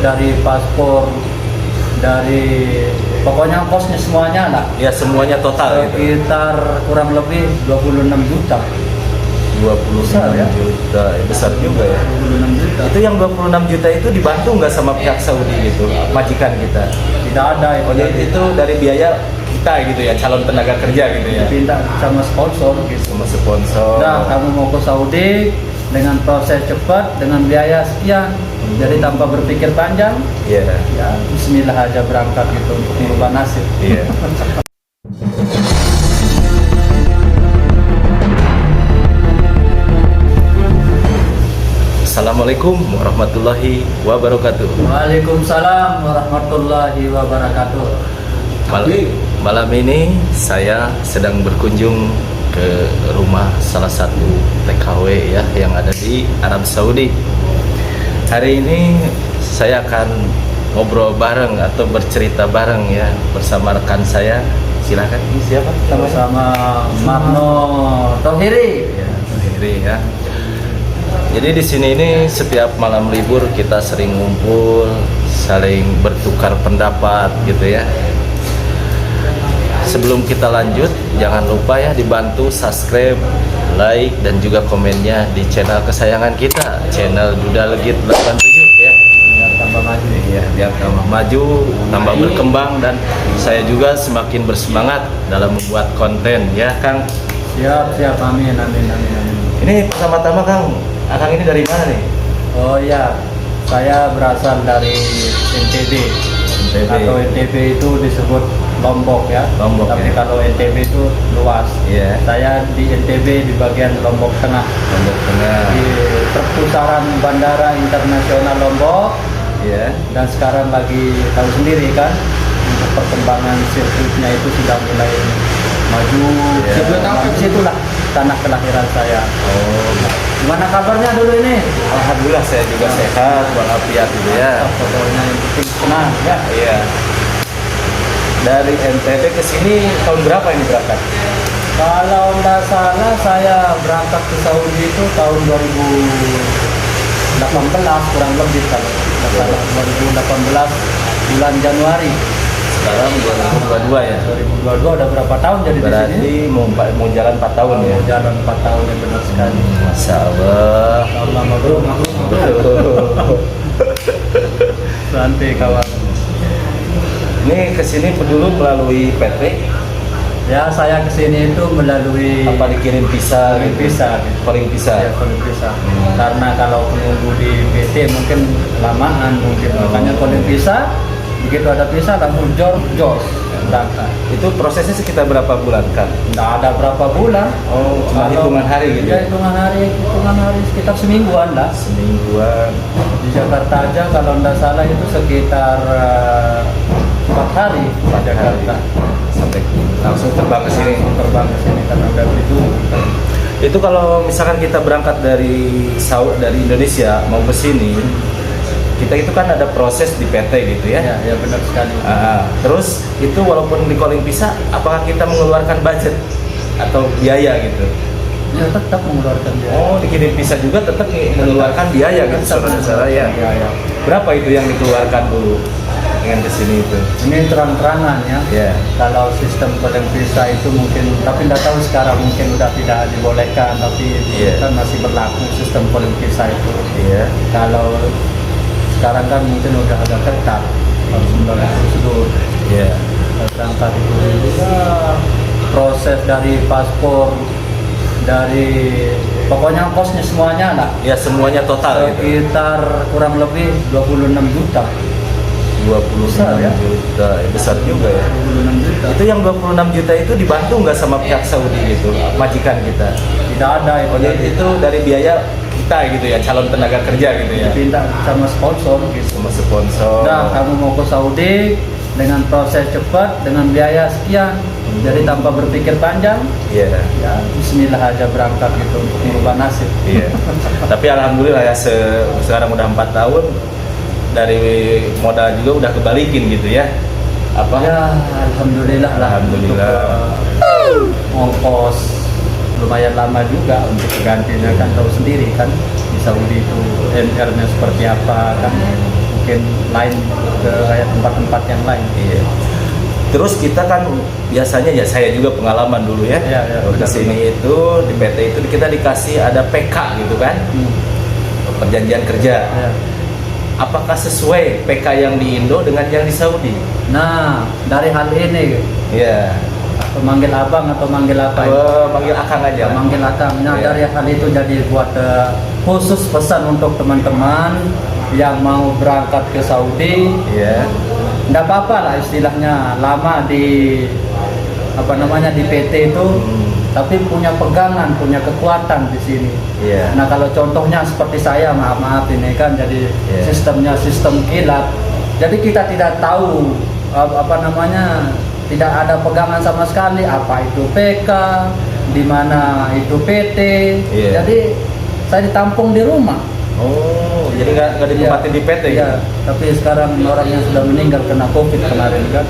dari paspor, dari pokoknya kosnya semuanya lah. Ya semuanya total gitu. Sekitar kurang lebih 26 juta. 26 Besar ya? juta, besar juga ya. 26 juta. Itu yang 26 juta itu dibantu nggak sama pihak Saudi gitu, majikan kita? Tidak ada itu. Oh jadi itu dari biaya kita gitu ya, calon tenaga kerja gitu ya? Dipinta sama sponsor gitu. Sama sponsor. Nah, kamu mau ke Saudi dengan proses cepat, dengan biaya sekian. Jadi tanpa berpikir panjang, Iya. ya bismillah aja berangkat gitu untuk merubah nasib. Iya. Assalamualaikum warahmatullahi wabarakatuh. Waalaikumsalam warahmatullahi wabarakatuh. Malam ini saya sedang berkunjung ke rumah salah satu TKW ya yang ada di Arab Saudi. Hari ini saya akan ngobrol bareng atau bercerita bareng ya bersama rekan saya. Silakan, ini siapa? Sama Marno Tohiri. Ya, Tohiri ya. Jadi di sini ini setiap malam libur kita sering ngumpul, saling bertukar pendapat gitu ya. Sebelum kita lanjut, jangan lupa ya dibantu subscribe, like dan juga komennya di channel kesayangan kita, channel Duda Legit 87 ya. Biar tambah maju. Ya, biar tambah maju, tambah berkembang dan saya juga semakin bersemangat dalam membuat konten ya, Kang. Siap, siap, amin, amin, amin, amin. Ini pertama-tama Kang, Akang ini dari mana nih? Oh iya, saya berasal dari NTB. NTB. Atau NTB itu disebut Lombok ya. Lombok, Tapi ya. kalau NTB itu luas. Iya. Saya di NTB di bagian Lombok Tengah. Lombok Tengah. Di perputaran Bandara Internasional Lombok. Iya. Dan sekarang lagi tahu sendiri kan, untuk perkembangan sirkuitnya itu sudah mulai maju. Iya. Sirkuit apa? Disitulah tanah kelahiran saya. Oh, Gimana kabarnya dulu ini? alhamdulillah saya juga sehat walafiat gitu ya. Pokoknya yang penting senang ya. Iya. Dari NTB ke sini tahun berapa ini berangkat? Kalau nggak salah saya berangkat ke Saudi itu tahun 2018 kurang lebih kalau nggak salah 2018 bulan Januari. Sekarang 2022 ya. 2022 udah berapa tahun jadi di Berarti sini? mau jalan 4 tahun ya. Mau jalan 4 tahun ya benar sekali. Masya Allah. Allah mabrur. Santai kawan. Ini kesini dulu melalui PT Ya saya kesini itu melalui apa dikirim visa? Calling gitu? visa, gitu. Calling visa. Ya, calling visa. Karena kalau menunggu di PT mungkin lamaan mungkin makanya calling visa. Begitu ada visa langsung jos berangkat. Itu prosesnya sekitar berapa bulan kan? Nggak ada berapa bulan. Oh, cuma hitungan hari gitu Ya ya? hitungan hari sekitar semingguan lah. Semingguan. Di Jakarta aja kalau nggak salah itu sekitar 4 hari di Jakarta. Sampai langsung terbang ke sini. Terbang ke sini karena udah begitu. Itu kalau misalkan kita berangkat dari Indonesia mau ke sini, kita itu kan ada proses di PT gitu ya. Ya benar sekali. Terus itu walaupun di calling visa, apakah kita mengeluarkan budget atau biaya gitu? Ya tetap mengeluarkan biaya. Oh, dikirim visa juga tetap mengeluarkan biaya gitu saudara-saudara ya. Biaya. Berapa itu yang dikeluarkan dulu dengan kesini itu? Ini terang-terangan ya. Ya. Kalau sistem calling visa itu mungkin, tapi nggak tahu sekarang mungkin udah tidak dibolehkan, tapi Iya. kan masih berlaku sistem calling visa itu. Iya. Kalau sekarang kan mungkin udah agak ketat harus melalui prosedur. Iya. Berangkat itu juga proses dari paspor, dari pokoknya kosnya semuanya lah. Ya semuanya total gitu. Sekitar kurang lebih 26 juta. 26 Besar ya? juta. Besar juga ya. 26 juta. Itu yang 26 juta itu dibantu nggak sama pihak Saudi gitu, majikan kita? Tidak ada itu. Oh, jadi itu dari biaya kita gitu ya, calon tenaga kerja gitu ya? Dipinta sama sponsor gitu. Sama sponsor. Nah, kamu mau ke Saudi dengan proses cepat, dengan biaya sekian. Jadi tanpa berpikir panjang, Iya. ya bismillah aja berangkat gitu untuk merubah nasib. Iya. Tapi alhamdulillah ya sekarang udah 4 tahun dari modal juga udah kebalikin gitu ya. Apa? Ya, alhamdulillah lah. Alhamdulillah. Untuk, ongkos lumayan lama juga untuk gantinya, kan tahu sendiri kan di Saudi itu NR-nya seperti apa kan, mungkin lain ke kayak tempat-tempat yang lain. Iya. Terus kita kan biasanya ya, saya juga pengalaman dulu ya, Iya, ke sini itu di PT itu kita dikasih ada PK gitu kan, perjanjian kerja. Ya. Apakah sesuai PK yang di Indo dengan yang di Saudi? Nah, dari hal ini Iya. atau manggil abang atau manggil apa? Manggil akang aja. Manggil akang. Nah, Iya. dari hal itu jadi buat khusus pesan untuk teman-teman yang mau berangkat ke Saudi. Iya. Nggak apa-apa lah istilahnya lama di apa namanya di PT itu, tapi punya pegangan, punya kekuatan di sini. Iya. Nah, kalau contohnya seperti saya, maaf ini kan jadi Iya. sistemnya sistem kilat. Jadi kita tidak tahu apa namanya, tidak ada pegangan sama sekali apa itu PK, di mana itu PT. Iya. Jadi saya ditampung di rumah. Oh, jadi nggak ditempatin di PT Iya, gitu? tapi sekarang orang yang sudah meninggal kena COVID kemarin kan,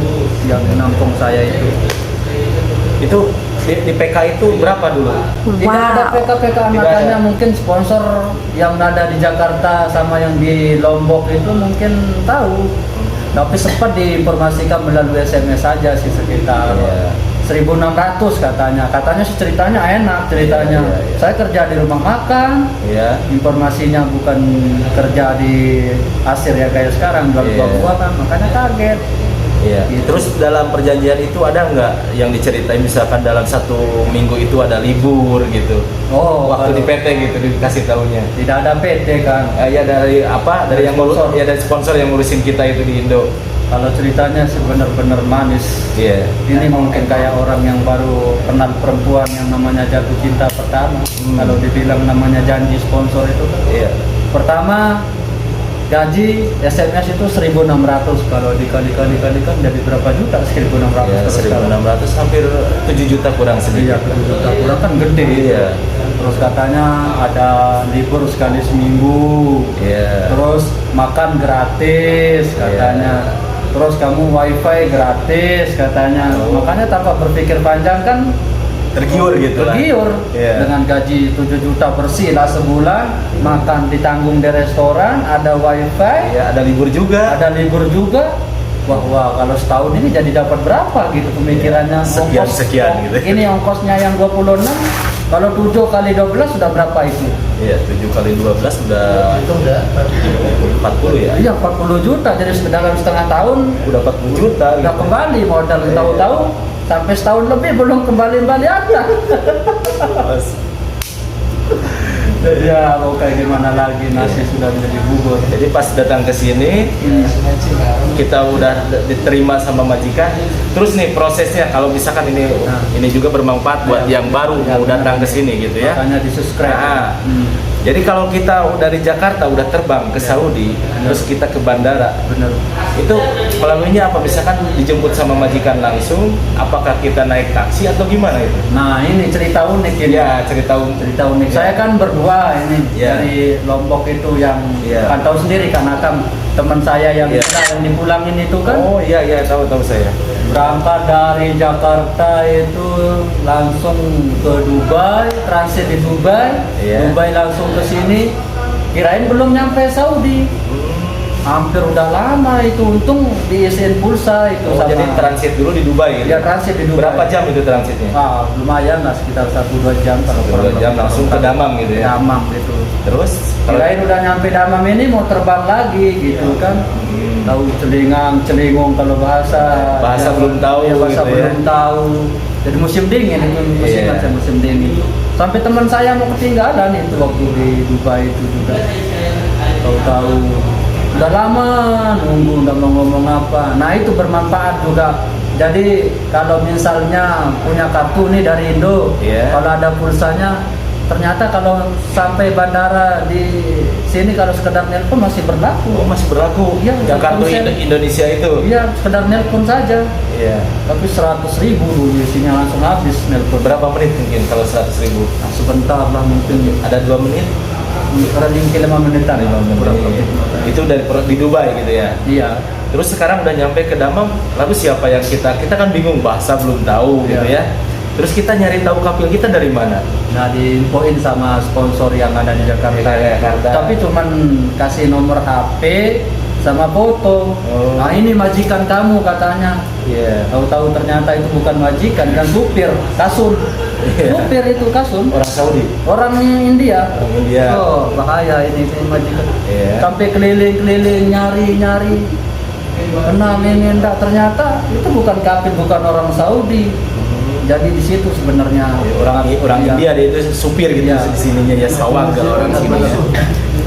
yang menampung saya itu. Itu di PK itu berapa dulu? Tidak ada PK Tidak makanya ada. mungkin sponsor yang ada di Jakarta sama yang di Lombok itu mungkin tahu. Tapi sempat diinformasikan melalui SMS saja sih, sekitar Iya. 1.600 katanya. Katanya sih ceritanya enak ceritanya. Iya, iya. Saya kerja di rumah makan. Iya. Informasinya bukan kerja di Asir ya kayak sekarang jual Iya. buah-buahan, makanya kaget. Iya. Gitu. Terus dalam perjanjian itu ada nggak yang diceritain misalkan dalam 1 minggu itu ada libur gitu? Oh, Waktu di kalau PT gitu dikasih tahunya. tidak ada PT kan. Ya dari apa? Dari Dari yang sponsor. ya dari sponsor yang ngurusin kita itu di Indo. Kalau ceritanya sih benar-benar manis. Iya. Ini mungkin kayak orang yang baru kenal perempuan yang namanya jatuh cinta pertama. Kalau dibilang namanya janji sponsor itu kan. Iya. Pertama gaji SMS itu 1.600, kalau dikali-kali kan jadi berapa juta? 1.600. Ya, terus sekarang. 1.600 hampir 7 juta kurang Iya, sedikit. 7 juta kurang kan gede. Iya. Terus katanya ada libur sekali seminggu. Iya. Terus makan gratis katanya. Terus kamu wifi gratis katanya. Makanya tanpa berpikir panjang kan Tergiur gitu lah. tergiur. Iya. Dengan gaji 7 juta bersih lah sebulan, makan ditanggung di restoran, ada wifi, Iya, ada libur juga. ada libur juga. Wah, kalau setahun ini jadi dapat berapa gitu pemikirannya. Sekian gitu. Ini ongkosnya yang 26, kalau 7 kali 12 sudah berapa itu? Iya, 7 kali 12 udah 40 ya. Iya, 40 juta. Jadi dalam setengah tahun Udah 40 juta udah gitu. kembali modal, tahu-tahu sampai setahun lebih belum kembali aja. Ya, mau kayak gimana lagi, nasi sudah menjadi bubur. Jadi pas datang ke sini kita udah diterima sama majikan. Terus nih prosesnya kalau misalkan ini juga bermanfaat buat yang baru mau datang ke sini gitu ya. Makanya di subscribe. Nah, jadi kalau kita dari Jakarta udah terbang ke Saudi, terus kita ke bandara, Bener. itu melaluinya apa? Misalkan dijemput sama majikan langsung, apakah kita naik taksi atau gimana itu? Nah, ini cerita unik ini. Ya, cerita Cerita unik. Saya kan berdua ini Ya. dari Lombok itu yang Ya. kan tahu sendiri kan Akang, teman saya yang Ya. yang dipulangin itu kan. Oh iya tahu saya. Berangkat dari Jakarta itu langsung ke Dubai, transit di Dubai, Iya. Dubai langsung ke sini. Kirain belum nyampe Saudi. Hampir udah lama itu, untung diisiin pulsa itu Oh, jadi transit dulu di Dubai gitu. Ya, transit di Dubai. Berapa jam itu transitnya? Lumayan lah, sekitar 1-2 jam kalau 1-2 kurang jam lebih. langsung ke Damam gitu ya? Damam gitu. Terus Kirain udah nyampe Damam ini mau terbang lagi gitu kan. Tahu celingung kalau bahasa belum tahu ya, bahasa gitu ya. belum tahu. Jadi musim dingin itu, Iya. musim dingin. Sampai teman saya mau ketinggalan itu waktu di Dubai itu juga. Tahu-tahu udah lama nunggu, udah mau ngomong apa. Nah, itu bermanfaat juga. Jadi kalau misalnya punya kartu nih dari Indo, Iya. kalau ada pulsanya, ternyata kalau sampai bandara di sini kalau sekedar nelpon masih berlaku. Oh, masih berlaku. Iya, Yang kartu Telkomsel. Indonesia itu. Iya, sekedar nelpon saja. Iya. Tapi 100.000 dulu isinya langsung habis nelpon. Berapa menit mungkin kalau 100.000? Nah, sebentar lah mungkin. Ada 2 menit? Paling 5 menitan. 5 kurang menit. lebih. Itu di Dubai gitu ya. Iya. Terus sekarang udah nyampe ke Damam, lalu siapa yang kita kan bingung, bahasa belum tahu gitu Iya. ya. Terus kita nyari tahu kapil kita dari mana? Nah, diinfoin sama sponsor yang ada di Jakarta. Tapi cuman kasih nomor HP sama foto. Oh. Nah, ini majikan kamu katanya. Iya. Tahu-tahu ternyata itu bukan majikan, kan supir, kasun. Iya. Supir itu kasun. Orang Saudi. Orang India. Orang India. Oh, bahaya ini majikan. Iya. Sampai keliling-keliling nyari-nyari. Kenal ini enggak, ternyata itu bukan kapil, bukan orang Saudi. Jadi di situ sebenarnya Orang India dia itu supir gitu Iya. di sininya ya, sawang kalau orang sini.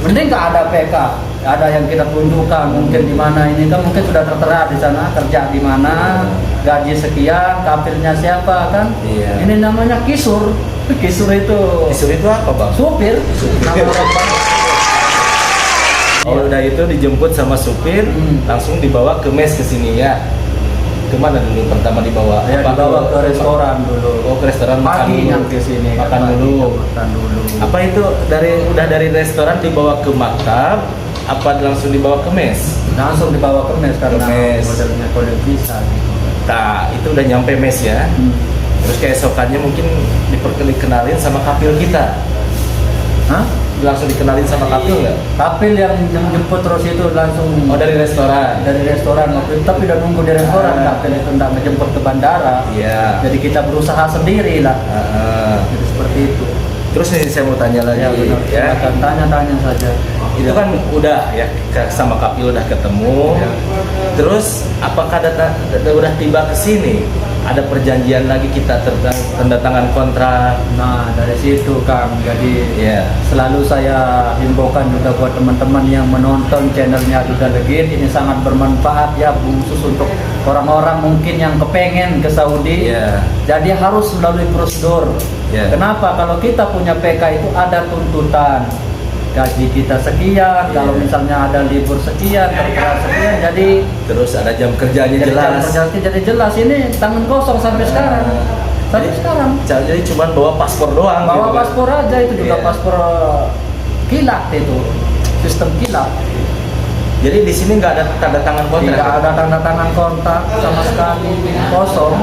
Mending nggak ada PK, ada yang kita tunjukkan mungkin di mana ini kan mungkin sudah tertera di sana kerja di mana, gaji sekian, kapilnya siapa kan? Iya. Ini namanya kisur. Kisur itu Kisur itu apa, Bang? supir. Nama orang Bangka. Oh, udah itu dijemput sama supir, langsung dibawa ke mes ke sini ya. Kemana dulu pertama dibawa? Ya, Apa dibawa ke restoran dulu. Oh, ke restoran makan Pagi dulu. nyampe sini. Makan Pagi dulu. Makan dulu. Apa itu dari restoran dibawa ke maktab? Apa langsung dibawa ke mes? Langsung dibawa ke mes karena mes. modelnya kolek bisa gitu. Nah, itu udah nyampe mes ya. Terus keesokannya mungkin diperkenalin sama kapil kita. Hah? Langsung dikenalin sama kapil nggak? Kapil yang jemput terus itu langsung Oh, dari restoran. dari restoran waktu itu, tapi udah nunggu di restoran. Kapil itu nggak ngejemput ke bandara. Iya. Jadi kita berusaha sendiri lah. Jadi seperti itu. Terus nih saya mau tanya lagi Ya benar. ya. Silakan tanya-tanya saja. Itu kan udah ya sama kapil udah ketemu. Ya. Terus apakah udah tiba ke sini? Ada perjanjian lagi kita tanda tangan kontrak. Nah dari situ Kang, jadi Ya. selalu saya himbaukan juga buat teman-teman yang menonton channelnya Duda Legit, ini sangat bermanfaat ya, khusus untuk orang-orang mungkin yang kepengen ke Saudi. Iya. Jadi harus melalui prosedur. Iya. Kenapa? Kalau kita punya PK itu ada tuntutan. Gaji kita sekian, kalau misalnya ada libur sekian, tertera sekian, jadi Terus ada jam kerjanya jelas. jadi jelas. Ini tangan kosong sampai sekarang. Sampai sekarang. Jadi cuma bawa paspor doang. Bawa gitu kan? paspor aja, itu juga Iya. paspor kilat itu, sistem kilat. Jadi di sini nggak ada tanda tangan kontrak. Tidak ada tanda tangan kontak sama sekali, kosong.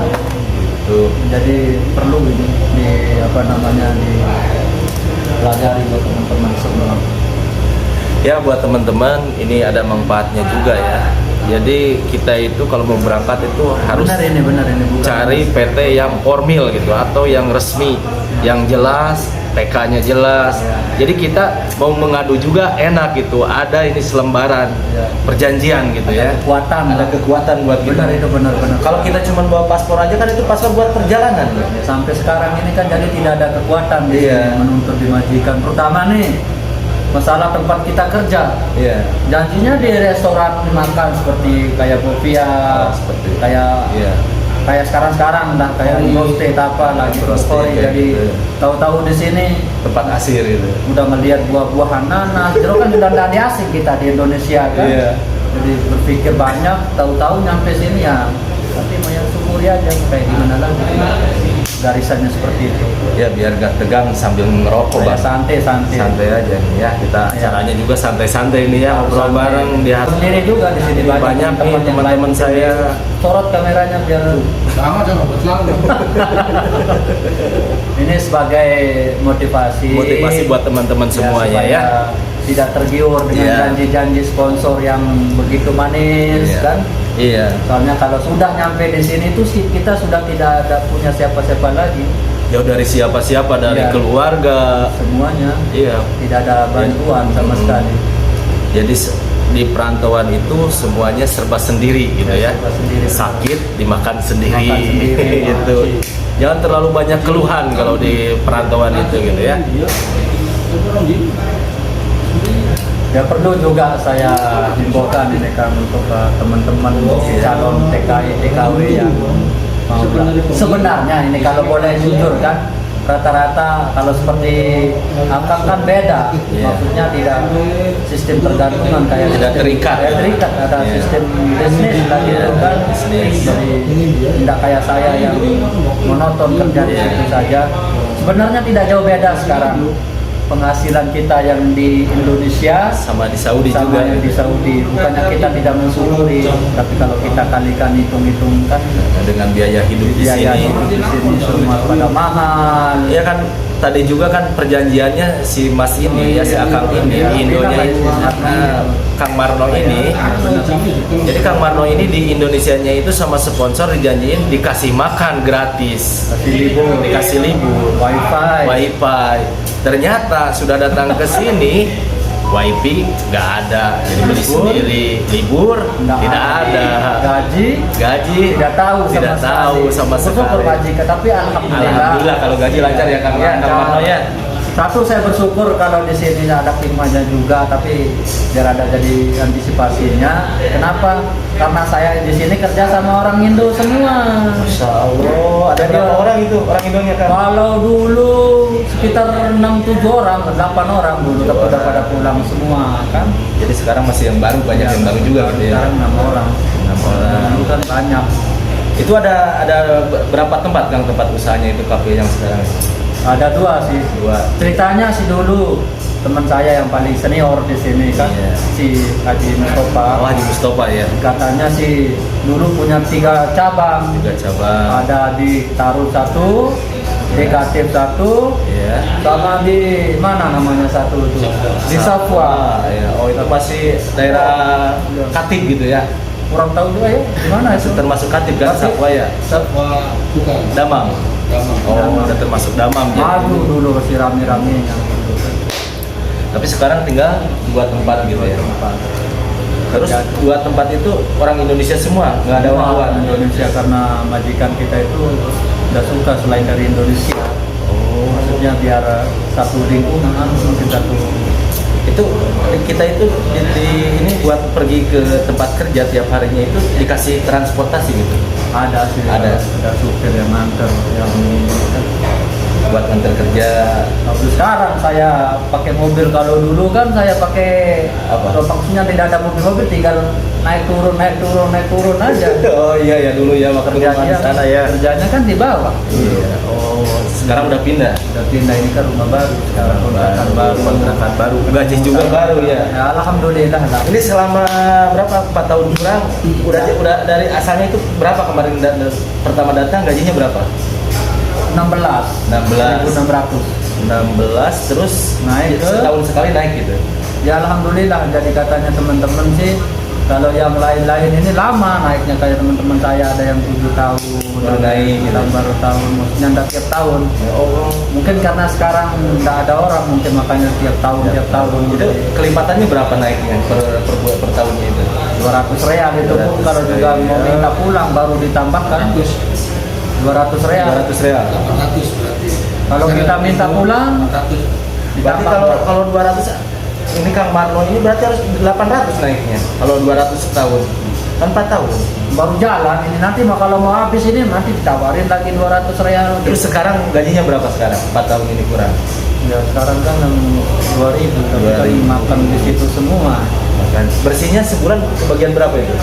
Tuh. Jadi perlu ini di apa namanya pelajari buat teman-teman semua. Ya buat teman-teman ini ada manfaatnya juga ya. Jadi kita itu kalau mau berangkat itu harus Benar ini bukan cari PT yang formal gitu atau yang resmi, yang jelas, PK-nya jelas. Jadi kita mau mengadu juga enak gitu. Ada ini selembaran Ya. perjanjian gitu ya. kekuatan. Ada kekuatan buat kita. Benar itu benar. Kalau kita cuma bawa paspor aja kan itu paspor buat perjalanan. Sampai sekarang ini kan jadi tidak ada kekuatan di Iya. menuntut dimajikan. Terutama nih masalah tempat kita kerja. Iya. Janjinya di restoran makan seperti kayak Bovia, Seperti kayak iya. kayak sekarang lah kayak roasted apa lagi Roasted, Kori. kayak Jadi gitu. tahu-tahu di sini Tempat asir itu. udah melihat buah-buahan nanas. Jeruk kan udah nggak asing kita di Indonesia kan. Iya. Jadi berpikir banyak, tahu-tahu nyampe sini ya. Tapi mau yang syukuri aja kayak gimana lagi. Garisannya seperti itu. Ya biar gak tegang sambil ngerokok Kayak Bang. santai-santai. Santai aja nih ya. Kita Ya. caranya juga santai-santai nih ya, ngobrol Santai. bareng di hati. Sendiri juga di sini Banyak nih yang teman-teman lain. saya. Sorot kameranya biar ini sebagai motivasi. Motivasi buat teman-teman semuanya supaya ya. Tidak tergiur dengan Iya. janji-janji sponsor yang begitu manis Iya. kan. Iya. Soalnya kalau sudah nyampe di sini tuh kita sudah tidak ada punya siapa-siapa lagi. Jauh dari siapa-siapa, dari Iya. keluarga. Semuanya Iya. tidak ada bantuan sama sekali. Jadi di perantauan itu semuanya serba sendiri gitu ya. Serba sendiri. Sakit dimakan sendiri, Makan sendiri. gitu. Jangan terlalu banyak keluhan kalau di perantauan itu gitu ya. Ya perlu juga saya himbaukan ini kan untuk teman-teman calon TKI TKW yang mau sebenarnya ini kalau boleh jujur kan rata-rata kalau seperti akang kan beda. Iya. Maksudnya tidak sistem tergantungan kayak Tidak terikat. terikat ada Iya. sistem bisnis lagi itu kan. Bisnis. Jadi tidak kayak saya yang monoton kerja di situ saja. Sebenarnya tidak jauh beda sekarang. penghasilan kita yang di Indonesia sama di Saudi sama juga yang di Saudi. Bukannya kita tidak mensyukuri, tapi kalau kita kalikan hitung-hitung kan dengan biaya hidup di biaya sini. hidup di sini semua pada mahal. Iya kan, tadi juga kan perjanjiannya si Mas ini ya, si Akang ini di Indonya itu, Kang Marno ini. Jadi Kang Marno ini di Indonesianya itu sama sponsor dijanjiin dikasih makan gratis, dikasih libur, wifi. Ternyata sudah datang ke sini, wifi nggak ada, jadi beli sendiri, libur tidak ada, gaji tidak tahu sama bersyukur sekali. Pak Jika, tapi alhamdulillah Kalau gaji lancar ya Kang ya, Kang Marno ya. Satu, saya bersyukur kalau di sini ada hikmahnya juga, tapi biar ada jadi antisipasinya. Kenapa? Karena saya di sini kerja sama orang Indo semua. Masya Allah, ada berapa orang itu orang Indonya kan? Kalau dulu sekitar 6-7 orang, 8 orang dulu, tapi udah pada pulang semua kan. Jadi sekarang masih yang baru, banyak yang baru juga gitu ya. Sekarang 6 orang. 6 orang. Dulu kan banyak. Itu ada berapa tempat Kang, tempat usahanya itu kafe yang sekarang? Ada 2 sih. 2. Ceritanya sih dulu teman saya yang paling senior di sini kan, Iya. si Haji Mustafa. Oh, Haji Mustafa ya. Katanya sih dulu punya 3 cabang. 3 cabang. Ada di Tarut 1, di Katib 1, Iya. sama di mana namanya satu itu? Di Safwa. Ya. Oh, itu masih daerah Katib gitu ya. Kurang tahu juga ya, di mana itu? Termasuk Katib kan, Katib. Safwa ya. Bukan. Damam. Oh, udah termasuk Damam jadi. Maju dulu masih rame-ramenya. Tapi sekarang tinggal 2 tempat gitu ya. Terus 2 tempat itu orang Indonesia semua, nggak ada orang luar. Indonesia, karena majikan kita itu udah suka selain dari Indonesia. Oh, Maksudnya biar satu lingkungan, mungkin satu. itu kita itu ini buat pergi ke tempat kerja tiap harinya itu dikasih transportasi gitu. Ada sih, Ada supir yang nganter, yang buat nganter kerja. Tapi sekarang saya pakai mobil. Kalau dulu kan saya pakai Apa? maksudnya tidak ada mobil-mobil, tinggal naik turun aja. Oh iya ya, dulu ya makan rumah di sana ya. Kerjanya kan di bawah. Iya. Oh, sekarang udah pindah. Udah pindah, ini kan rumah baru sekarang, kontrakan baru. Gaji juga baru ya. Ya, alhamdulillah lah. Ini selama berapa? 4 tahun kurang. Udah dari asalnya itu berapa kemarin pertama datang gajinya berapa? 16.600. 16 terus Naik ke- setahun sekali naik gitu. Ya alhamdulillah, jadi katanya teman-teman sih kalau yang lain-lain ini lama naiknya, kayak teman-teman saya ada yang 7 tahun Baru naik gitu. baru tahun, maksudnya enggak tiap tahun. Oh, Mungkin karena sekarang enggak ada orang, mungkin makanya tiap tahun itu kelipatannya berapa naiknya per tahunnya itu? 200 real itu pun 200 kalau juga real. mau minta pulang baru ditambahkan 200 real. 200 real. 800 berarti. Kalau kita minta pulang 800. Berarti kalau 200 ini Kang Marno ini berarti harus 800 naiknya. Kalau 200 setahun. Kan 4 tahun. baru jalan ini, nanti mah kalau mau habis ini nanti ditawarin lagi 200 real. Terus sekarang gajinya berapa sekarang? 4 tahun ini kurang. Ya sekarang kan yang 2000, tapi kan 2000. makan di situ semua. Makan. Bersihnya sebulan kebagian berapa itu?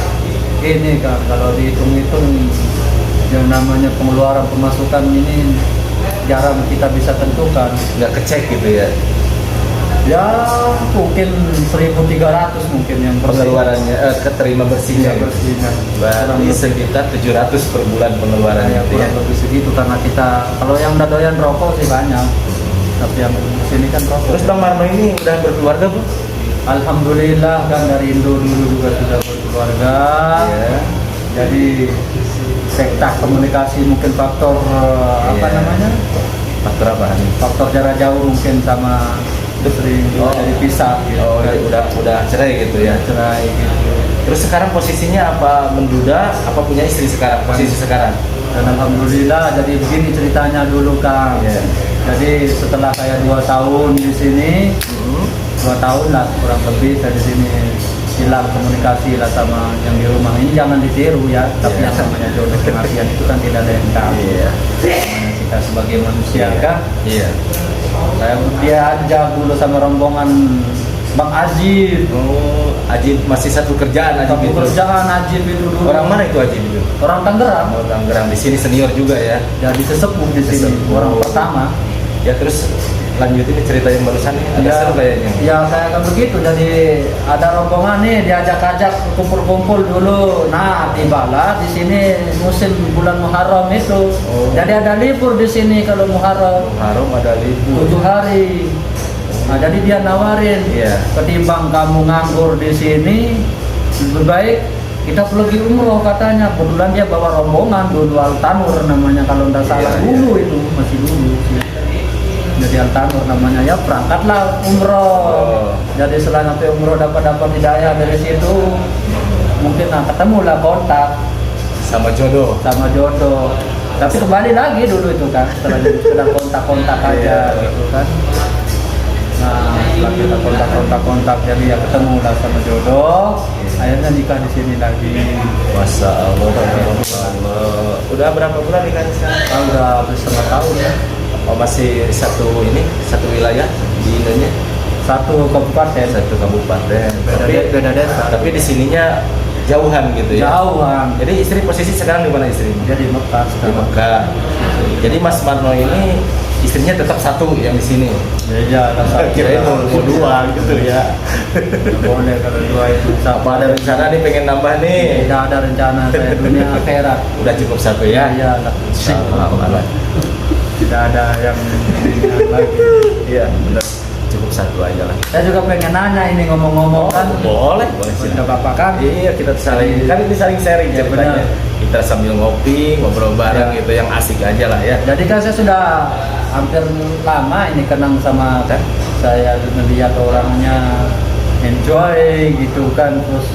Ini kan kalau dihitung-hitung yang namanya pengeluaran pemasukan ini jarang kita bisa tentukan. Nggak kecek gitu ya. Ya mungkin 1.300 mungkin yang bersih. Pengeluarannya keterima bersihnya. Iya, bersihnya. Berarti sekitar 700 per bulan pengeluaran Ya, itu ya. kurang lebih segitu, karena kita kalau yang udah doyan rokok sih banyak, tapi yang sini kan rokok. Terus Bang Marno ini udah berkeluarga Bu? Alhamdulillah kan dari Indo dulu juga sudah berkeluarga. Iya. Jadi sektor komunikasi mungkin faktor apa Iya. namanya? Faktor apa nih? Faktor jarak jauh mungkin sama sering jadi pisah gitu. Oh, kan. udah cerai gitu ya. Cerai gitu. Terus sekarang posisinya apa, menduda apa punya istri sekarang? Posisi sekarang? Dan alhamdulillah jadi begini ceritanya dulu Kang. Iya. Jadi setelah saya 2 tahun di sini, 2 tahun lah kurang lebih saya di sini, hilang komunikasi lah sama yang di rumah. Ini jangan ditiru ya, tapi Iya. yang namanya jodoh pengertian itu kan tidak ada yang tahu. Iya. Namanya kita sebagai manusia kan, Iya. saya diajak dulu sama rombongan Bang Ajib. Oh, Ajib masih satu kerjaan Ajib Satu itu. kerjaan Ajib itu dulu. Orang mana itu Ajib itu? Orang Tangerang. Orang Gerang di sini senior juga ya. Jadi sesepuh di sini, Sesepuh. orang pertama. Ya terus lanjutin cerita yang barusan nih, ada seru kayaknya. Ya kayak kan begitu. Jadi ada rombongan nih diajak-ajak kumpul-kumpul dulu. Nah tibalah di sini musim bulan Muharram itu. Oh. Jadi ada libur di sini kalau Muharram. Muharram ada libur. 7 hari. Nah jadi dia nawarin, Iya. ketimbang kamu nganggur di sini, lebih baik kita pergi umroh katanya. Kebetulan dia bawa rombongan dulu Altanur namanya kalau tidak salah, Iya, dulu itu masih dulu sih. Jadi Altanur namanya, ya berangkatlah umroh. Oh. Jadi setelah sampai umroh dapat hidayah dari situ, mungkin ketemulah kontak Sama jodoh. sama jodoh. Tapi kembali lagi dulu itu kan, setelah jadi sekedar kontak-kontak aja Iya. gitu kan. Nah, setelah kita kontak, jadi ya ketemu lah sama jodoh. Akhirnya nikah di sini lagi. Masya Allah, Masya Allah. Udah berapa bulan nikahnya sekarang? Ah, udah hampir setengah tahun ya. Oh, masih satu wilayah di Indonesia, Satu kabupaten. satu kabupaten. Beda desa. Tapi di sininya jauhan gitu ya. Jauhan. Jadi istri posisi sekarang di mana istri? Dia di Mekah Di sekarang. Mekah. Jadi Mas Marno ini istrinya tetap satu yang di sini. Ya, Kirain mau dua gitu ya. Boleh kalau dua itu. Apa ada rencana nih pengen nambah nih? Tidak ada rencana saya dunia akhirat. Udah cukup satu ya? Iya lah. Alhamdulillah. Tidak ada yang lagi. Iya, benar. Cukup satu aja lah. Saya juga pengen nanya ini ngomong-ngomong kan. Boleh Tidak silakan. apa-apa kan? Iya, kita saling kan ini saling sharing Ya, ceritanya. benar. Kita sambil ngopi, ngobrol bareng Ya. gitu yang asik aja lah ya. Jadi kan saya sudah hampir lama ini kenang sama Hah? saya melihat orangnya enjoy gitu kan. Terus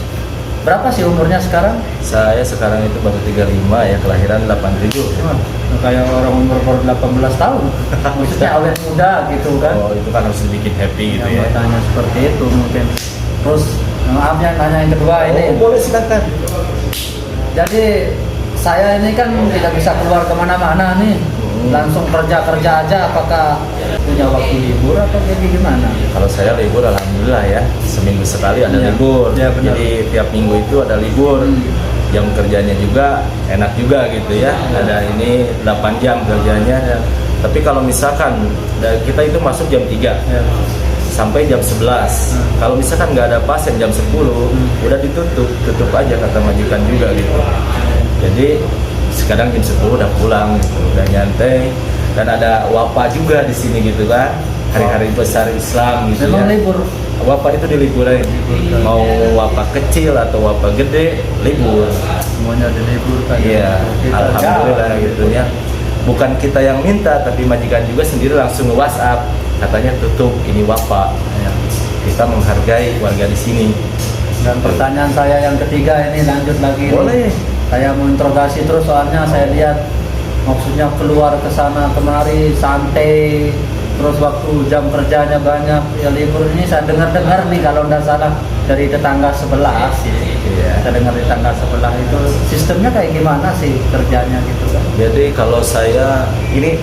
berapa sih umurnya sekarang? Saya sekarang itu baru 35 ya, kelahiran 87. Wah, kayak orang umur baru 18 tahun. Maksudnya awet muda gitu kan. Oh, itu kan harus dibikin happy gitu Yang ya. bertanya seperti itu mungkin. Terus maaf ya nanya yang kedua ini. Oh, boleh silakan. Jadi saya ini kan tidak bisa keluar kemana-mana nih. Langsung kerja aja. Apakah punya waktu libur atau kayak gimana? Kalau saya libur alhamdulillah ya, seminggu sekali ada Iya. libur. Iya, benar. Jadi tiap minggu itu ada libur. Jam kerjanya juga enak juga gitu ya. Ada ini 8 jam kerjanya. Iya. Tapi kalau misalkan kita itu masuk jam 3 Ya. sampai jam 11. Kalau misalkan nggak ada pasien jam 10, udah tutup aja kata majikan juga gitu. Jadi sekarang jam 10 udah pulang gitu, udah nyantai. Dan ada wapa juga di sini gitu kan, hari-hari besar Islam gitu Memang ya. libur. Wapa itu diliburin, mau wapa kecil atau wapa gede libur. Semuanya diliburkan. Iya, Kita alhamdulillah jauh. gitu ya. Bukan kita yang minta, tapi majikan juga sendiri langsung WhatsApp, katanya tutup ini wapa. Ya. Kita menghargai warga di sini. Dan pertanyaan saya yang ketiga ini lanjut lagi. Boleh. Saya mau interogasi terus soalnya saya lihat maksudnya keluar ke sana kemari santai. Terus waktu jam kerjanya banyak ya libur ini saya dengar nih kalau tidak salah dari tetangga sebelah sih. Iya. Saya dengar di tetangga sebelah itu sistemnya kayak gimana sih kerjanya gitu kan? Jadi kalau saya ini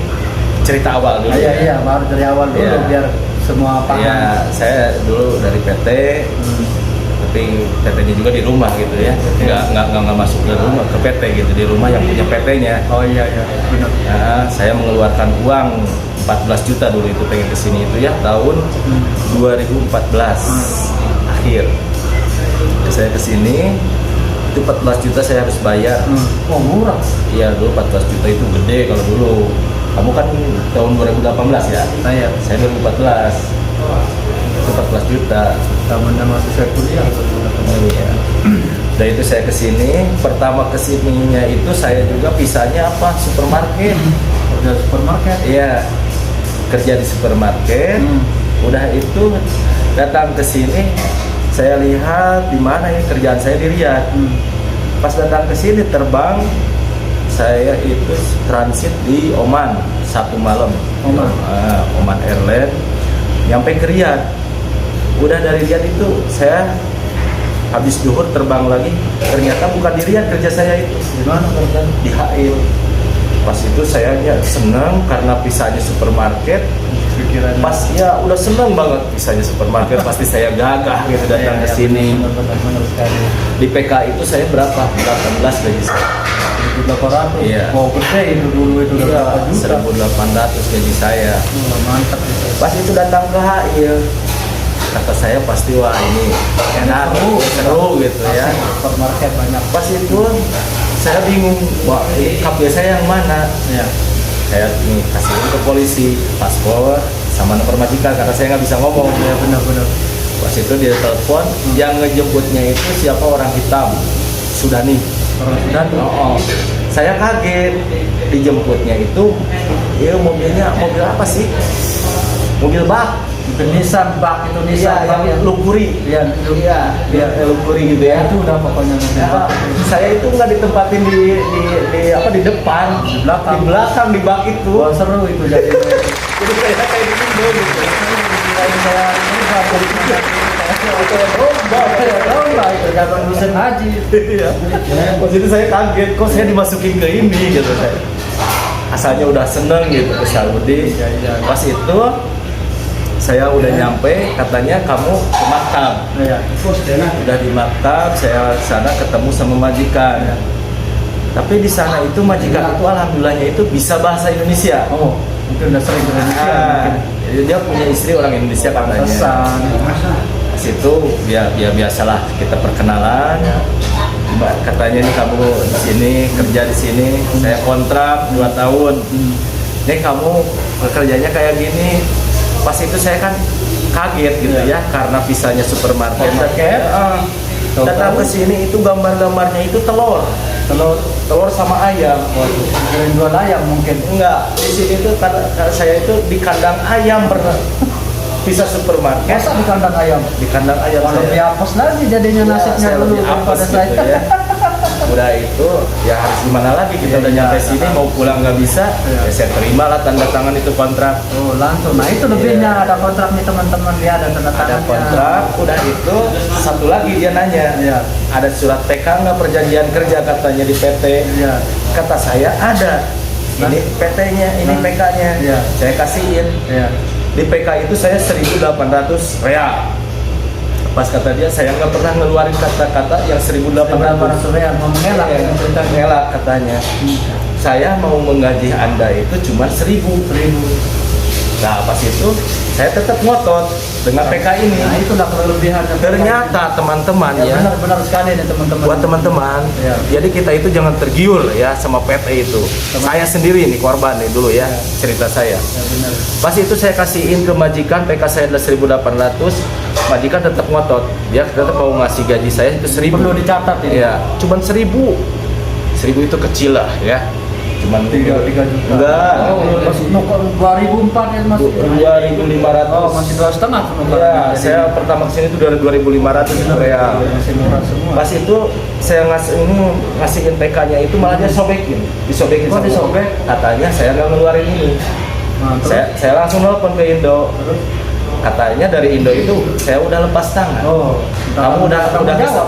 cerita awal dulu. Iya baru dari awal dulu Iya. biar semua paham. Iya, saya dulu dari PT, tapi PT-nya juga di rumah gitu ya. Nggak masuk ke rumah ke PT gitu, di rumah yang punya PT-nya. Oh iya benar. Nah, saya mengeluarkan uang 14 juta dulu itu pengen kesini itu ya tahun 2014 akhir. Saya kesini itu 14 juta saya harus bayar. Oh murah. Iya dulu 14 juta itu gede kalau dulu. Kamu kan tahun 2018 ya? Saya 2014. Itu 14 juta. Zamannya masih saya kuliah. Iya. Dan itu saya kesini. Pertama kesininya itu saya juga pisahnya apa? Supermarket. Udah supermarket. Iya. Kerja di supermarket. Udah itu datang ke sini. Saya lihat di mana ini kerjaan saya di Riyadh. Pas datang ke sini terbang, saya itu transit di Oman 1 malam. Oman. Oman Airline. Nyampe ke Riyadh. Udah dari Riyadh itu saya habis duhur terbang lagi. Ternyata bukan di Riyadh kerja saya itu. Di mana kerja? Di HL. Pas itu saya senang karena pisahnya supermarket. Pikirannya. Pas ya udah senang banget pisahnya supermarket. Pasti saya gagah gitu datang ke sini. Benar sekali. Di PK itu saya berapa? 18 gaji saya. 1.800. Iya. Oh gede itu dulu itu udah berapa juta. 1.800 gaji saya. Mantap itu. Pas itu datang ke HI, kata saya pasti wah ini enak, seru gitu ya. Supermarket banyak. Pas itu saya bingung, wah KP saya yang mana? Ya. Saya nih kasihin ke polisi paspor sama nomor majikan karena saya nggak bisa ngomong. Ya benar-benar. Pas itu dia telepon, yang ngejemputnya itu siapa, orang hitam, Sudani. Orang sudah tuh. Oh, saya kaget dijemputnya itu, ya mobilnya mobil apa sih? Mobil bak. Nissan bak itu Iya, Nissan bak yang lumpuri. Iya, Iya, dia lumpuri gitu ya. itu udah pokoknya mobil Ya, bak. saya itu nggak ditempatin di apa di depan, Di belakang. di bak itu. Wah seru itu jadi. Jadi saya kayak di Indo gitu. Saya ini lomba itu zaman musim haji. Iya. Pas itu saya kaget, kok saya dimasukin ke ini gitu saya. Asalnya udah seneng gitu ke Saudi. Iya. Pas itu saya udah nyampe, katanya kamu ke maktab. Iya. Udah di maktab, saya sana ketemu sama majikan. Tapi di sana itu majikan itu alhamdulillahnya itu bisa bahasa Indonesia. Oh, mungkin udah sering ke Indonesia. Ah, jadi dia punya istri orang Indonesia katanya. Pesan. Situ biasalah kita perkenalan. Mbak, katanya nih kamu di sini kerja di sini, saya kontrak 2 tahun. Nih kamu kerjanya kayak gini. Pas itu saya kan kaget gitu ya karena visanya supermarket. Datang ke sini itu gambar-gambarnya itu telur sama ayam. Waduh, keren jual ayam mungkin. Enggak, di sini tuh saya itu di kandang ayam pernah. Bisa supermarket. Masa di kandang ayam? Di kandang ayam Kalau saya. diapos lagi jadinya Ya, nasibnya saya dulu lebih apes daripada gitu saya. ya. Udah itu ya harus gimana lagi, kita udah Iya, nyampe iya. sini mau pulang nggak bisa. Iya. Ya saya terima lah tanda tangan itu kontrak. Oh langsung. Nah itu lebihnya ada kontrak nih teman-teman, dia ada tanda Ada tangannya. kontrak, udah itu satu lagi dia nanya. Iya. Ada surat PK nggak, perjanjian kerja katanya di PT. Iya. Kata saya ada. Ini PT-nya, ini Nah. PK-nya. Iya. Saya kasihin. Iya. Di PK itu saya 1.800 real. Pas kata dia, saya nggak pernah ngeluarin kata-kata yang 1.800. Surya mau mengelak Iya, cerita ngelak katanya. Saya mau menggaji Anda itu cuma 1.000. Nah pas itu saya tetap ngotot dengan PK ini. Nah itulah kelebihan. Ternyata teman-teman ya, benar sekali nih teman-teman. buat teman-teman, Ya. jadi kita itu jangan tergiur ya sama PT itu. Saya sendiri nih korban nih dulu ya, cerita saya. Ya benar. Pas itu saya kasihin ke majikan, PK saya adalah 1.800, majikan tetap ngotot, dia tetap mau ngasih gaji saya itu 1.000. Perlu dicatat ini. Iya, cuman 1.000. 1.000 itu kecil lah ya. Cuman 3 juta. Enggak. Oh, masih 2004 ya masih. 2.500. Oh, masih 2,5 penukaran. Iya, saya pertama kesini itu dari 2.500 real. Masih murah semua. Pas itu saya ngasihin PK-nya itu malah dia sobekin, disobekin. Oh, sama disobek? katanya saya nggak ngeluarin ini. Nah, terus? Saya langsung nelpon ke Indo. Katanya dari Indo itu saya udah lepas tangan. Oh, Kamu udah ke jawab.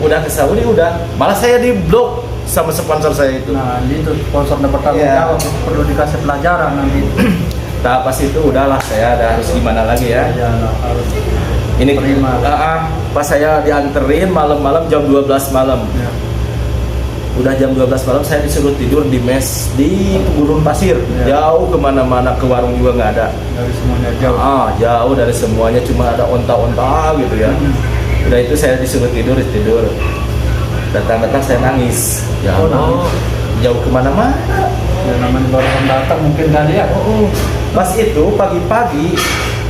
udah ke Saudi udah. Malah saya diblok sama sponsor saya itu. Nah, itu sponsor dapat tanggung Iya. jawab, itu perlu dikasih pelajaran nanti. Nah, pas itu udahlah saya ada harus gimana lagi ya. Ya, nah, harus Ini terima. pas saya dianterin malam-malam jam 12 malam. Ya. Udah jam 12 malam saya disuruh tidur di mes di gurun pasir. Ya. Jauh kemana-mana, ke warung juga nggak ada. Dari semuanya jauh. Jauh dari semuanya, cuma ada onta-onta gitu ya. Udah itu saya disuruh tidur. Datang-datang saya nangis. Ya Oh, Allah, jauh kemana-mana. Ya, namanya baru orang datang mungkin kali ya. Pas itu pagi-pagi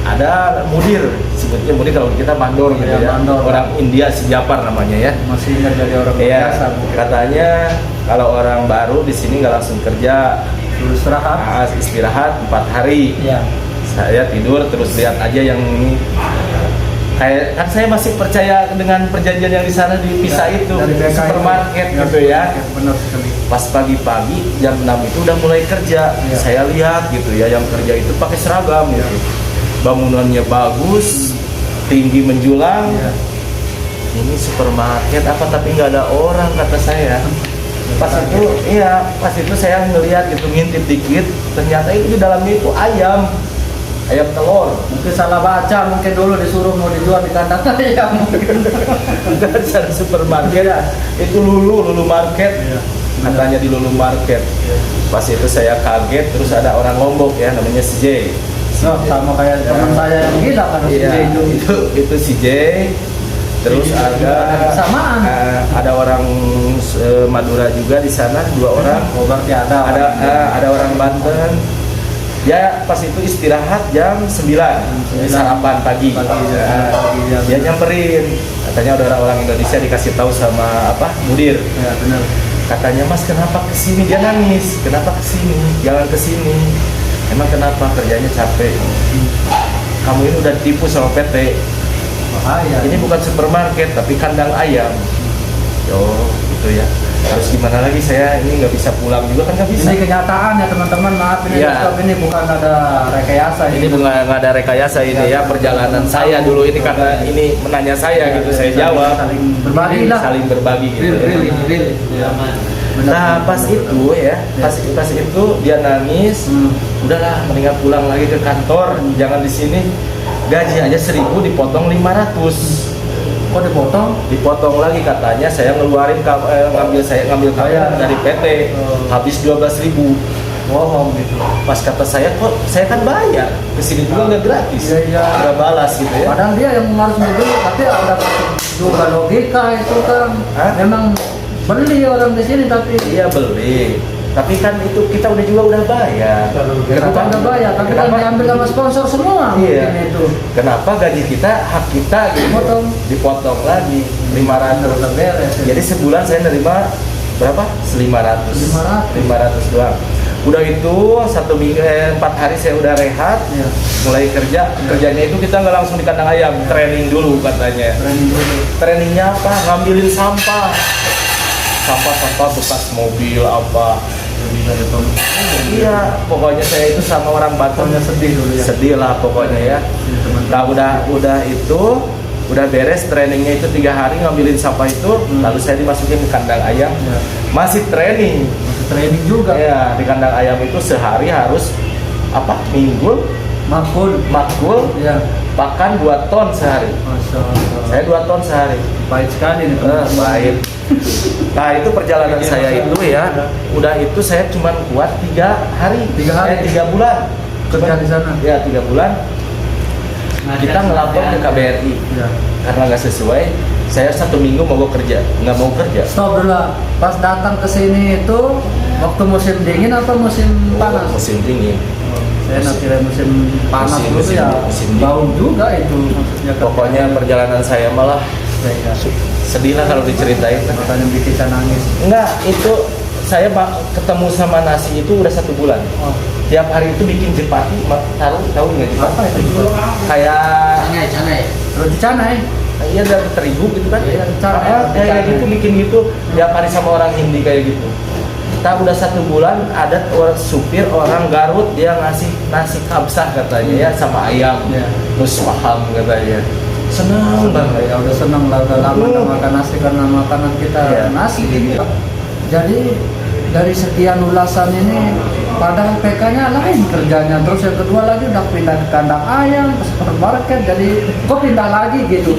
ada mudir, sebutnya mudir kalau kita mandor gitu Ya, ya. mandor. Orang India, si Japar namanya ya. Masih nggak jadi orang Iya, biasa mungkin. katanya kalau orang baru di sini nggak langsung kerja, Dulu istirahat. istirahat 4 hari. Iya. Saya tidur terus lihat aja yang ini. Kayak kan saya masih percaya dengan perjanjian yang di sana dipisah Ya, itu dari BK supermarket itu. gitu ya. Benar sekali. Pas pagi-pagi jam 6 itu udah mulai kerja. Ya. Saya lihat gitu ya, yang kerja itu pakai seragam gitu. Bangunannya bagus, tinggi menjulang. Ya. Ini supermarket apa tapi nggak ada orang kata saya. Pas itu saya ngelihat gitu, ngintip dikit, ternyata itu di dalamnya itu ayam telur. Mungkin salah baca, mungkin dulu disuruh mau dijual di kandang ayam mungkin. Enggak, di sana supermarket itu lulu market. Iya. katanya di Lulu Market. Pas itu saya kaget, terus ada orang Lombok ya, namanya si J. Oh, sama kayak teman saya yang gila kan si Iya, J itu si J. Terus ada kesamaan. ada orang Madura juga di sana, 2 orang. Oh, berarti Ada orang Banten. Dia pas itu istirahat jam 9, sarapan pagi. Dia nyamperin, katanya ada orang Indonesia dikasih tahu sama mudir. Ya, benar. Katanya, Mas kenapa kesini? Dia nangis, kenapa kesini? Jangan kesini. Emang kenapa? Kerjanya capek. Kamu ini udah ditipu sama PT. Bahaya. Ini bukan supermarket tapi kandang ayam. Oh gitu ya. Harus gimana lagi, saya ini nggak bisa pulang juga kan, nggak bisa. Ini kenyataan ya teman-teman, maaf ini Iya. ini bukan ada rekayasa. Ini bukan nggak ada rekayasa ini ya, perjalanan saya dulu ini karena ini menanya saya gitu, saya jawab. Saling berbagi lah. Saling berbagi gitu. Ya. Nah pas itu ya, pas itu dia nangis. Udahlah, mendingan pulang lagi ke kantor, jangan di sini. Gaji aja 1.000 dipotong 500. Kok dipotong? Dipotong lagi, katanya saya ngeluarin ngambil kaya dari PT habis 12.000. Bohong gitu. Pas kata saya, kok saya kan bayar kesini juga nggak gratis. Iya. Udah balas gitu ya. Padahal dia yang harus membeli, tapi ada juga logika itu kan. Hah? Memang beli orang di sini tapi Iya beli, tapi kan itu kita udah bayar. bukan udah bayar, tapi kan diambil sama sponsor semua. Iya. Mungkin itu. Kenapa gaji kita, hak kita gitu, dipotong lagi 500. Udah beres. Jadi sebulan saya nerima berapa? 500 doang. Udah itu 4 hari saya udah rehat, Iya. mulai kerjanya itu kita nggak langsung di kandang ayam, training dulu katanya. Training dulu. Trainingnya apa? Ngambilin sampah bekas mobil apa. Iya, pokoknya saya itu sama orang Batam Pokoknya sedih dulu ya. sedih lah pokoknya ya. Nah udah itu udah beres trainingnya itu 3 hari ngambilin sampah itu, lalu saya dimasukin ke kandang ayam. Ya. Masih training. Masih training juga. Ya, di kandang ayam itu sehari harus minggul, makul, Ya. pakan 2 ton sehari. Masya Allah. Saya 2 ton sehari. Pahit sekali nih. Baik. Nah itu perjalanan saya itu ya, udah itu saya cuma kuat 3 hari, 3 bulan Kerja di sana. ya 3 bulan. Kita ngelapor ke KBRI Ya. karena nggak sesuai. Saya 1 minggu nggak mau kerja. Stop dulu lah. Pas datang ke sini itu waktu musim dingin atau musim panas? Musim dingin. Saya nak kira musim panas dulu Musim ya. dingin. Bau juga itu maksudnya. Pokoknya perjalanan saya malah ya. sedih lah kalau diceritain. Makanya bikin saya nangis. Enggak, itu saya ketemu sama nasi itu udah 1 bulan. Oh. Tiap hari itu bikin jepati, tahu nggak jepati? Apa itu? Kayak Roti canai. iya dari terigu gitu kan? Iya, canai. Kayak gitu bikin gitu tiap hari sama orang Hindi kayak gitu. Kita udah 1 bulan ada supir orang Garut, dia ngasih nasi kabsah katanya ya sama ayam. Iya. Terus paham katanya. Senang banget. Ya udah seneng lah, udah lama nggak makan nasi karena makanan kita Iya. nasi gitu. Jadi dari sekian ulasan ini padahal PK-nya lain kerjanya, terus yang kedua lagi udah pindah ke kandang ayam, ke supermarket, jadi kok pindah lagi gitu.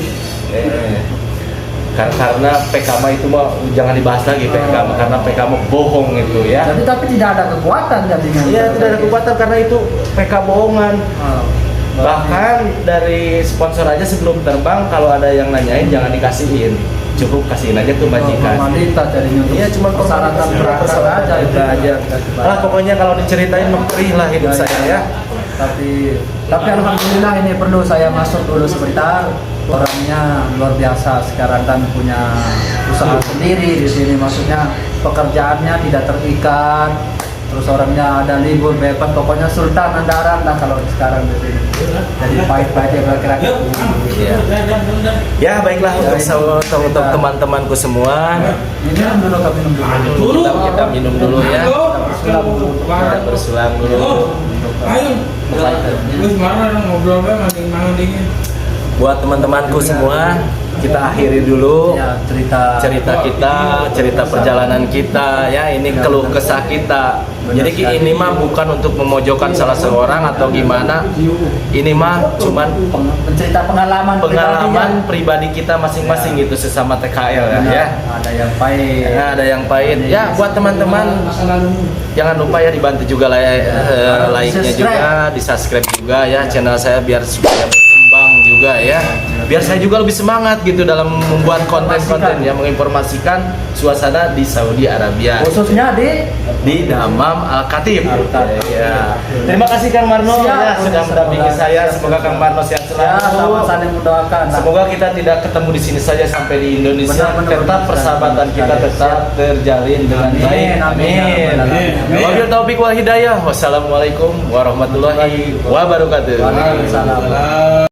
Karena PKM itu mah jangan dibahas lagi PKM karena PKM bohong itu ya. Jadi tapi tidak ada kekuatan jadinya. Iya tidak ada kekuatan karena itu PK bohongan. Oh, Bahkan dari sponsor aja sebelum terbang kalau ada yang nanyain jangan dikasihin, cukup kasihin aja tuh majikan. Formalitas jadinya. Iya cuma persyaratan berangkat aja itu aja. Lah pokoknya kalau diceritain perih lah hidup saya ya. Tapi alhamdulillah ini perlu saya masuk dulu sebentar. Orangnya luar biasa sekarang kan punya usaha sendiri di sini, maksudnya pekerjaannya tidak terikat. Terus orangnya ada libur bebas, pokoknya sultan andaran lah kalau sekarang di sini. Jadi pahit-pahit ya kira-kira. Iya. Ya baiklah untuk teman-temanku semua. Minum dulu, kami minum dulu. Kita minum dulu ya. Bersulam dulu. Kita bersulam dulu. Ayo, terus mana ngobrolnya makin dingin. buat teman-temanku semua, kita akhiri dulu Ya, cerita kita, cerita perjalanan kita ya, ini keluh kesah kita. Jadi ini mah bukan untuk memojokkan salah seorang atau gimana. Ini mah cuman mencerita pengalaman pribadi kita masing-masing gitu sesama TKL ya. Ada yang pahit. Nah, ada yang pahit. Ya, buat teman-teman jangan lupa ya dibantu juga like-nya juga, di-subscribe juga ya channel saya biar supaya berkembang juga ya. Biar saya juga lebih semangat gitu dalam membuat konten-konten yang menginformasikan suasana di Saudi Arabia. Khususnya Di Dammam Al-Khatib. Al-Khatib. Ya. Terima kasih Kang Marno ya sudah mendampingi saya. Semoga Kang Marno sehat ya, selalu. saling mendoakan. Semoga kita tidak ketemu di sini saja sampai di Indonesia. Tetap persahabatan kita tetap terjalin dengan baik. Amin. Wabillahi taufiq wal hidayah. Wassalamualaikum warahmatullahi wabarakatuh. Waalaikumsalam.